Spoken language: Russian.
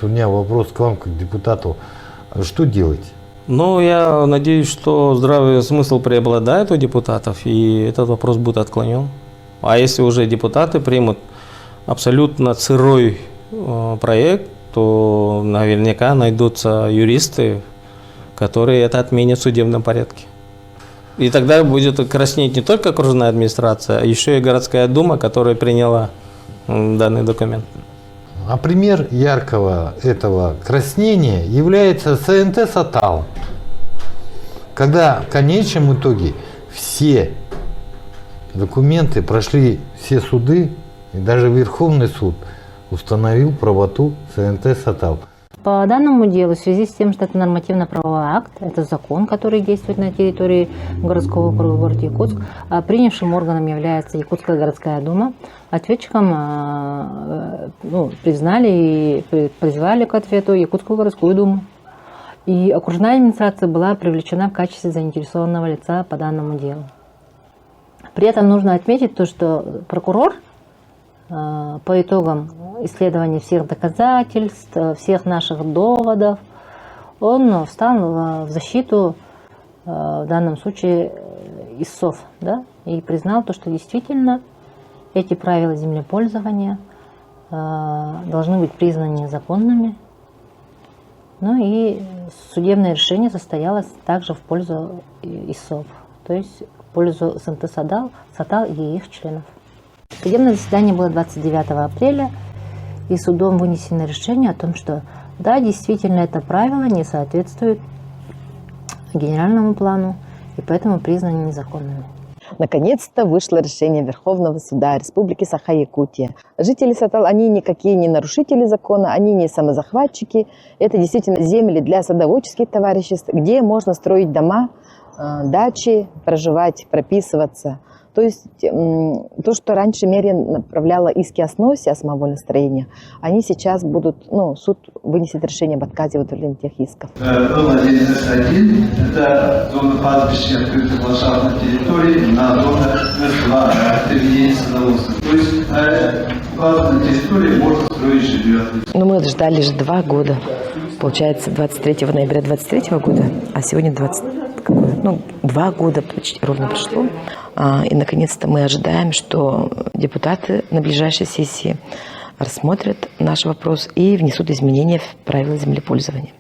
у меня вопрос к вам, как депутату. Что делать? Ну, я надеюсь, что здравый смысл преобладает у депутатов, и этот вопрос будет отклонен. А если уже депутаты примут абсолютно сырой проект, то наверняка найдутся юристы, которые это отменят в судебном порядке. И тогда будет краснеть не только окружная администрация, а еще и городская дума, которая приняла данный документ. А пример яркого этого краснения является СНТ «Сатал», когда в конечном итоге все документы прошли все суды, и даже Верховный суд установил правоту СНТ «Сатал». По данному делу, в связи с тем, что это нормативно-правовой акт, это закон, который действует на территории городского округа города Якутск, принявшим органом является Якутская городская дума, ответчиком признали и призвали к ответу Якутскую городскую думу. И окружная администрация была привлечена в качестве заинтересованного лица по данному делу. При этом нужно отметить то, что прокурор по итогам исследования всех доказательств, всех наших доводов, он встал в защиту, в данном случае, истцов, да, и признал то, что действительно эти правила землепользования должны быть признаны законными. Ну и судебное решение состоялось также в пользу истцов, то есть в пользу СНТ «Сатал» и их членов. Судебное заседание было 29 апреля, и судом вынесено решение о том, что да, действительно это правило не соответствует генеральному плану, и поэтому признаны незаконными. Наконец-то вышло решение Верховного суда Республики Саха-Якутия. Жители Сатал, они никакие не нарушители закона, они не самозахватчики. Это действительно земли для садоводческих товариществ, где можно строить дома, дачи, проживать, прописываться. То есть то, что раньше мэрия направляла иски о сносе, о самовольном строении, они сейчас будут, суд вынесет решение об отказе в удовлетворении тех исков. Зона 1С1 – это зона пастбища открытых ландшафтных территорий на зону С2 приведения садоводства. То есть на территории можно строить жилье. Мы ждали же 2 года. Получается, 23 ноября 2023 года, а сегодня 2 года почти ровно прошло. И, наконец-то, мы ожидаем, что депутаты на ближайшей сессии рассмотрят наш вопрос и внесут изменения в правила землепользования.